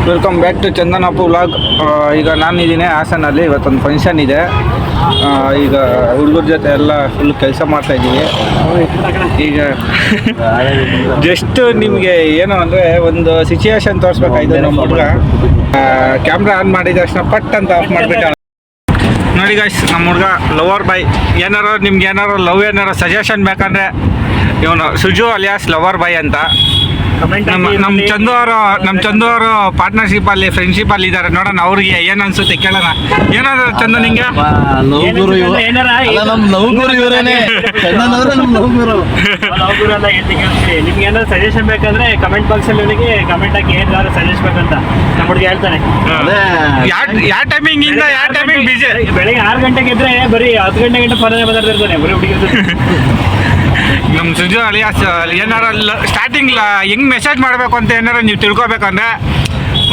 Welcome back to Chandanappa vlog. ಈಗ ನಾನಿದ್ದೀನಿ ಹಾಸನಲ್ಲಿ. ಇವತ್ತೊಂದು ಫಂಕ್ಷನ್ ಇದೆ. ಈಗ ಹುಡುಗರ ಜೊತೆ ಎಲ್ಲ ಫುಲ್ ಕೆಲಸ ಮಾಡ್ತಾಯಿದ್ದೀವಿ. ಈಗ ಜಸ್ಟ್ ನಿಮಗೆ ಏನು ಅಂದರೆ ಒಂದು ಸಿಚುವೇಶನ್ ತೋರಿಸ್ಬೇಕಾಯ್ತು. ನಮ್ಮ ಹುಡುಗ ಕ್ಯಾಮ್ರಾ ಆನ್ ಮಾಡಿದ ತಕ್ಷಣ ಪಟ್ ಅಂತ ಆಫ್ ಮಾಡಿಬಿಟ್ಟ. ನೋಡಿ ಗಾಯ್ಸ್, ನಮ್ಮ ಹುಡುಗ ಲವರ್ ಬಾಯ್. ನಿಮ್ಗೆ ಏನಾರು ಲವ್ ಏನಾರು ಸಜೆಷನ್ ಬೇಕಂದರೆ ಇವನು ಸುಜು ಅಲಿಯಾಸ್ ಲವರ್ ಬಾಯ್ ಅಂತ. ನಮ್ಮ ಚಂದು ಅವರು ಪಾರ್ಟ್ನರ್ಶಿಪ್ ಅಲ್ಲಿ ಫ್ರೆಂಡ್ಶಿಪ್ ಅಲ್ಲಿ ಇದ್ದಾರೆ. ನೋಡೋಣ ಅವ್ರಿಗೆ ಏನ್ ಅನ್ಸುತ್ತೆ ಕೇಳೋಣ. ಏನಾದ್ರು ಚಂದು ನಿಂಗೆ ನಿಮ್ಗೆ ಏನಾದ್ರು ಸಜೆಷನ್ ಬೇಕಂದ್ರೆ ಕಮೆಂಟ್ ಬಾಕ್ಸ್ ಅಲ್ಲಿ ಇವನಿಗೆ ಕಮೆಂಟ್ ಹಾಕಿ ಏನಾದ್ರು ಸಜೆಸ್ಟ್ ಬೇಕಂತ ನಮ್ಮ ಹುಡುಗಿ ಹೇಳ್ತಾನೆ. ಯಾವ ಟೈಮಿಂಗ್ ಇಂದ ಯಾವ ಟೈಮಿಂಗ್ ಬಿಜಿ? ಬೆಳಿಗ್ಗೆ 6 ಗಂಟೆಗೆ ಇದ್ರೆ ಬರೀ 10 ಗಂಟೆ ಫೋನ್ ಮಾತಾಡ್ತಿರ್ತಾನೆ ಬರೀ ಹುಡುಗಿ. ನಮ್ಮ ಸುಜು ಅಲಿಯಾಸ್ ಏನಾರ ಸ್ಟಾರ್ಟಿಂಗ್ ಹೆಂಗ್ ಮೆಸೇಜ್ ಮಾಡಬೇಕು ಅಂತ ಏನಾರು ನೀವು ತಿಳ್ಕೊಬೇಕಂದ್ರೆ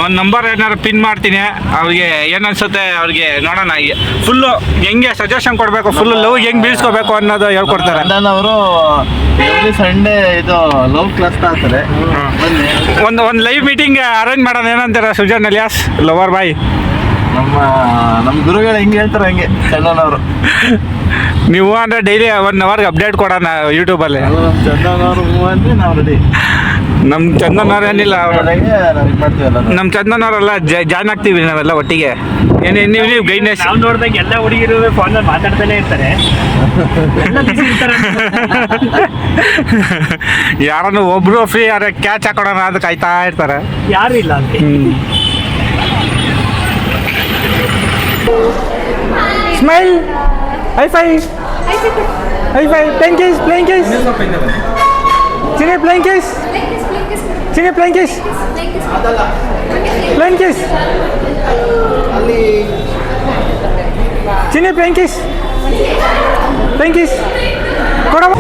ಒಂದು ನಂಬರ್ ಏನಾರು ಪಿನ್ ಮಾಡ್ತೀನಿ. ಅವ್ರಿಗೆ ಏನು ಅನ್ಸುತ್ತೆ ಅವ್ರಿಗೆ ನೋಡೋಣ. ಫುಲ್ಲು ಹೆಂಗೆ ಸಜೆಷನ್ ಕೊಡಬೇಕು, ಫುಲ್ ಲವ್ ಹೆಂಗೆ ಬೀಳ್ಸ್ಕೋಬೇಕು ಅನ್ನೋದು ಹೇಳ್ಕೊಡ್ತಾರೆ. ಅವರು ಎವ್ರಿ ಸಂಡೇ ಇದು ಲವ್ ಕ್ಲಾಸ್ ಆಗ್ತಾರೆ. ಒಂದು ಲೈವ್ ಮೀಟಿಂಗ್ ಅರೇಂಜ್ ಮಾಡೋಣ. ಏನಂತಾರೆ ಸುಜನ್ ಅಲಿಯಾಸ್ ಲವರ್ ಬಾಯ್? ನಮ್ಮ ಗುರುಗಳು ಹೆಂಗೆ ಹೇಳ್ತಾರೆ ಹಂಗೆ ಚಂದನವರು. ನೀವು ಅಂದರೆ ಡೈಲಿ 1 ಅವರ್ಗೆ ಅಪ್ಡೇಟ್ ಕೊಡೋಣ ಯೂಟ್ಯೂಬಲ್ಲಿ. ಚಂದನವರು ಅಂದ್ರೆ ನಾವು ರೆಡಿ. ನಮ್ಮ ಚಂದನವ್ರು ಏನಿಲ್ಲ, ನಮ್ಮ ಚಂದನವರೆಲ್ಲ ಜಾಯ್ನ್ ಆಗ್ತೀವಿ ನಾವೆಲ್ಲ ಒಟ್ಟಿಗೆ. ನೀವು ಗೈಡ್ನೆಸ್ ನಾವು ನೋಡಿದಾಗ ಎಲ್ಲ ಹುಡುಗಿರು ಫೋನಲ್ಲಿ ಮಾತಾಡ್ತಾನೆ ಇರ್ತಾರೆ. ಯಾರನ್ನು ಒಬ್ರು ಫ್ರೀ ಯಾರ ಕ್ಯಾಚ್ ಹಾಕೊಡೋಣ ಅದು ಕಾಯ್ತಾ ಇರ್ತಾರೆ. ಯಾರು ಇಲ್ಲ ಅಂತ. Smile, high five, high five, playing case, playing case, ಚಿನಿ ಪ್ಲೇಯಿಂಗ್ ಕೇಸ್, ಚಿನಿ ಪ್ಲೇಯಿಂಗ್ ಕೇಸ್, ಪ್ಲೇಯಿಂಗ್ ಕೇಸ್, ಚಿನಿ ಪ್ಲೇಯಿಂಗ್ ಕೇಸ್, ಪ್ಲೇಯಿಂಗ್ ಕೇಸ್ ಕೊಡವ.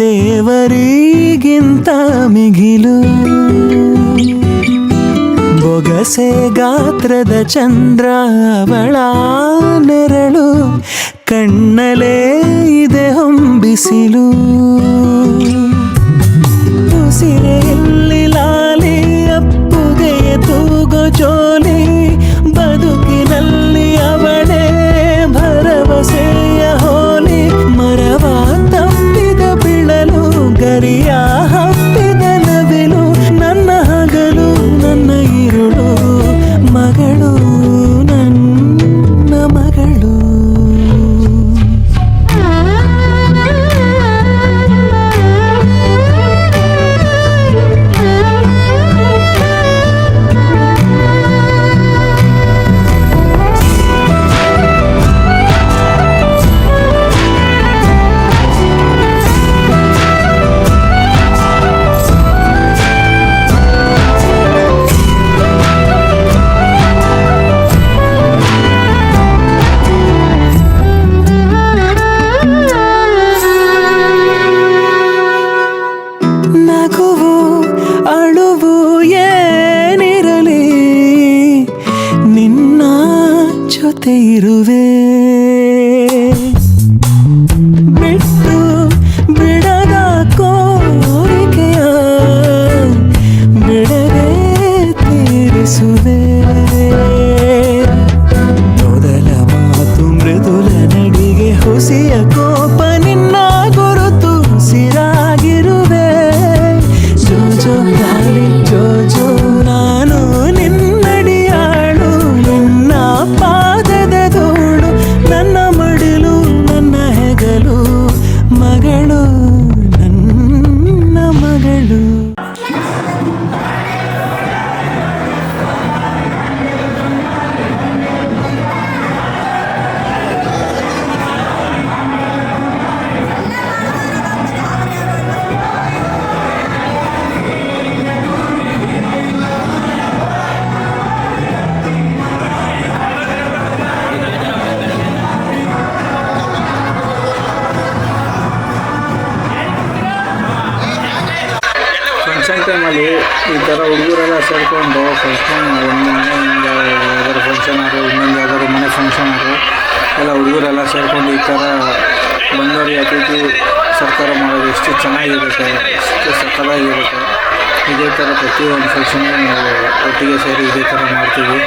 ದೇವರಿಗಿಂತ ಮಿಗಿಲು ಬೊಗಸೆ ಗಾತ್ರದ ಚಂದ್ರ ಅವಳ ನೆರಳು ಕಣ್ಣಲೇ ಇದೆ ಹೊಂಬಿಸಿಲು. ಉಸಿರೆಯಲ್ಲಿ ಲಾಲಿ ಅಪ್ಪುಗೆಯ ತೂಗೋ ಜೋಲಿ ಬದುಕಿನಲ್ಲಿ ಅವಳೇ ಭರವಸೆಯ ಹೋಲಿ. ಮರವ ತಪ್ಪಿದ ಬಿಳಲು ಗರಿಯ ಹಪ್ಪಿದ ನವಿಲು ನನ್ನ ಹಗಲು ನನ್ನ ಇರುಳು ಮಗಳು ನನ್ನ ಮಗಳು. ನಗುವು ಅಳುವು ಏನಿರಲಿ ನಿನ್ನ ಜೊತೆ ಇರುವೆ. ಬಿಟ್ಟು ಬಿಡದ ಕೋರಿಕೆಯ ಬಿಡದೆ ತೀರಿಸುವೆ. ಮೊದಲ ಮಾತು ಮೃದುಲ ನಡಿಗೆ ಹುಸಿಯ ಕೋಪ ನಿನ್ನ ಗುರುತು ಸಿರಾಗಿರುವೆ. ಜೋ ಜೋ ಗಾಳಿ ಜೋ ಜೋ ನಾನು ನಿನ್ನ ಆದ್ಮೇಲೆ ಈ ಥರ ಹುಡುಗರೆಲ್ಲ ಸೇರಿಕೊಂಡು ಯಾವ್ದಾದ್ರು ಫಂಕ್ಷನ್ ಆದ್ರು ಇನ್ನೊಂದು ಯಾವ್ದಾದ್ರು ಮನೆ ಫಂಕ್ಷನ್ ಆದ್ರು ಎಲ್ಲ ಹುಡುಗರೆಲ್ಲ ಸೇರಿಕೊಂಡು ಈ ಥರ ಬಂದವರಿಗೆ ಅತಿಥಿ ಸರ್ಕಾರ ಮಾಡೋದು ಎಷ್ಟು ಚೆನ್ನಾಗಿರುತ್ತೆ, ಎಷ್ಟು ಸಕ್ಕತ್ತಾಗಿರುತ್ತೆ. ಇದೇ ಥರ ಪ್ರತಿಯೊಂದು ಫಂಕ್ಷನ್ಗೆ ನಾವು ಒಟ್ಟಿಗೆ ಸೇರಿ ಇದೇ ಥರ ಮಾಡ್ತೀವಿ.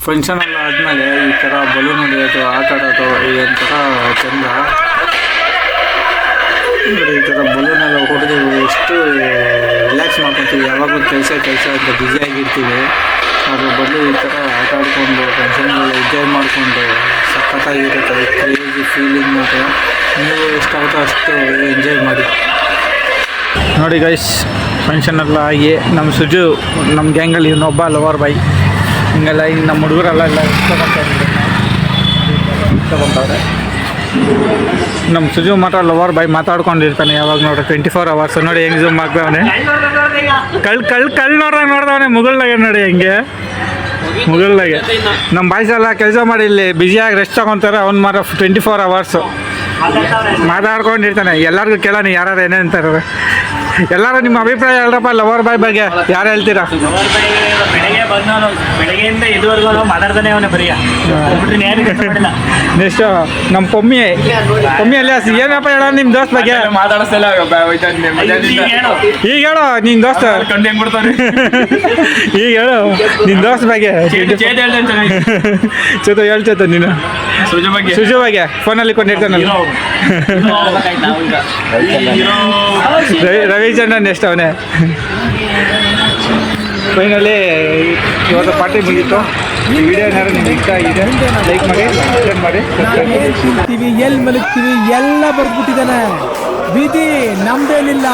ಫಂಕ್ಷನ್ ಎಲ್ಲ ಆದಮೇಲೆ ಈ ಥರ ಬಲೂನ್ ಹೊಡೆಯೋದು, ಆಟ ಆಡೋದು ಇದೊಂಥರ ಚಂದ. ಈ ಥರ ಬಲೂನೆಲ್ಲ ಹೊಡೆದು ಎಷ್ಟು ರಿಲ್ಯಾಕ್ಸ್ ಮಾಡ್ಕೊತೀವಿ. ಯಾವಾಗಲೂ ಕೆಲಸ ಅಂತ ಬ್ಯುಸಿಯಾಗಿರ್ತೀವಿ. ಅದ್ರ ಬದಲು ಈ ಥರ ಆಟ ಆಡಿಕೊಂಡು ಫಂಕ್ಷನ್ಗೆಲ್ಲ ಎಂಜಾಯ್ ಮಾಡಿಕೊಂಡು ಸಖತ್ತಾಗಿರುತ್ತೆ. ಕ್ರೇಜಿ ಫೀಲಿಂಗ್ ಮಾತ್ರ. ನೀವು ಎಷ್ಟಾಗುತ್ತೋ ಅಷ್ಟು ಎಂಜಾಯ್ ಮಾಡಿ. ನೋಡಿ ಗೈಸ್, ಫಂಕ್ಷನೆಲ್ಲ ಆಗಿ ನಮ್ಮ ಸುಜು ನಮ್ಮ ಗ್ಯಾಂಗಲ್ಲಿ ಇನ್ನೊಬ್ಬ ಲವರ್ ಬಾಯ್ ಹಿಂಗೆಲ್ಲ ಹಿಂಗೆ ನಮ್ಮ ಹುಡುಗರೆಲ್ಲ ಇಷ್ಟಪಡ್ತವ್ರೆ. ನಮ್ಮ ಸುಜು ಮಾತ್ರ ಲವರ್ ಬಾಯ್ ಮಾತಾಡ್ಕೊಂಡಿರ್ತಾನೆ ಯಾವಾಗ ನೋಡ್ರಿ 24 hours. ನೋಡಿ ಹೆಂಗೆ ಝೂಮ್ ಆಗ್ತಾವನೆ, ಕಳ್ಳು ನೋಡ್ದವನೆ ಮುಗುಳ್ದಾಗೆ. ನೋಡಿ ಹೆಂಗೆ ಮುಗುಳ್ದಾಗೆ. ನಮ್ಮ ಬಾಯ್ಸ್ ಎಲ್ಲ ಕೆಲಸ ಮಾಡಿ ಇಲ್ಲಿ ಬ್ಯುಸಿಯಾಗಿ ರೆಸ್ಟ್ ತಗೊತಾರೆ. ಅವ್ನು ಮಾತ್ರ 24 hours ಮಾತಾಡ್ಕೊಂಡಿರ್ತಾನೆ. ಎಲ್ಲರಿಗೂ ಕೇಳೋಣ ಯಾರು ಏನೇನು ಅಂತಾರೆ. ಎಲ್ಲರೂ ನಿಮ್ಮ ಅಭಿಪ್ರಾಯ ಹೇಳ್ರಪ್ಪ ಲವರ್ ಬಾಯ್ ಬಗ್ಗೆ ಯಾರು ಹೇಳ್ತೀರಾ? ಬೆಳಗ್ಗೆಯಿಂದ ಇದುವರೆಗೂ ಮಾತಾಡ್ತಾನೆ ಅವನೇ ಬರೀ. ನೆಕ್ಸ್ಟು ನಮ್ಮ ಪೊಮ್ಮಿ ಅಲ್ಲಿ ಏನಪ್ಪ ಹೇಳೋ ನಿಮ್ಮ ದೋಸ್ತ್ ಬಗ್ಗೆ ಮಾತಾಡಿಸ್ತಿಲ್ಲ. ಈಗ ಹೇಳು ನಿನ್ನ ದೋಸ್ತ ಈಗ ಹೇಳು ನಿನ್ನ ದೋಸ್ತ್ ಬಗ್ಗೆ. ಚೇತ ಹೇಳ್ಚೇತ ನೀನು ಸುಜು ಬಗ್ಗೆ ಫೋನಲ್ಲಿ ಕೊಂಡಿರ್ತಾನಲ್ಲ ರವಿಚಂದ್ರನ್ ಎಷ್ಟು ಅವನೇ. ಫೈನಲಿ ಇವತ್ತು ಪಾರ್ಟಿ ಮುಗೀತು. ಈ ವಿಡಿಯೋ ಏನಾದ್ರು ನಿಮ್ಗೆ ಇಷ್ಟ ಆಗಿದೆ ಲೈಕ್ ಮಾಡಿ, ಶೇರ್ ಮಾಡಿ, ಎಲ್ಲಿ ಮಲಗ್ತೀವಿ ಎಲ್ಲ ಬರ್ಬಿಟ್ಟಿದ್ದಾನೆ. ಬೀದಿ ನಮ್ದೇನಿಲ್ಲ.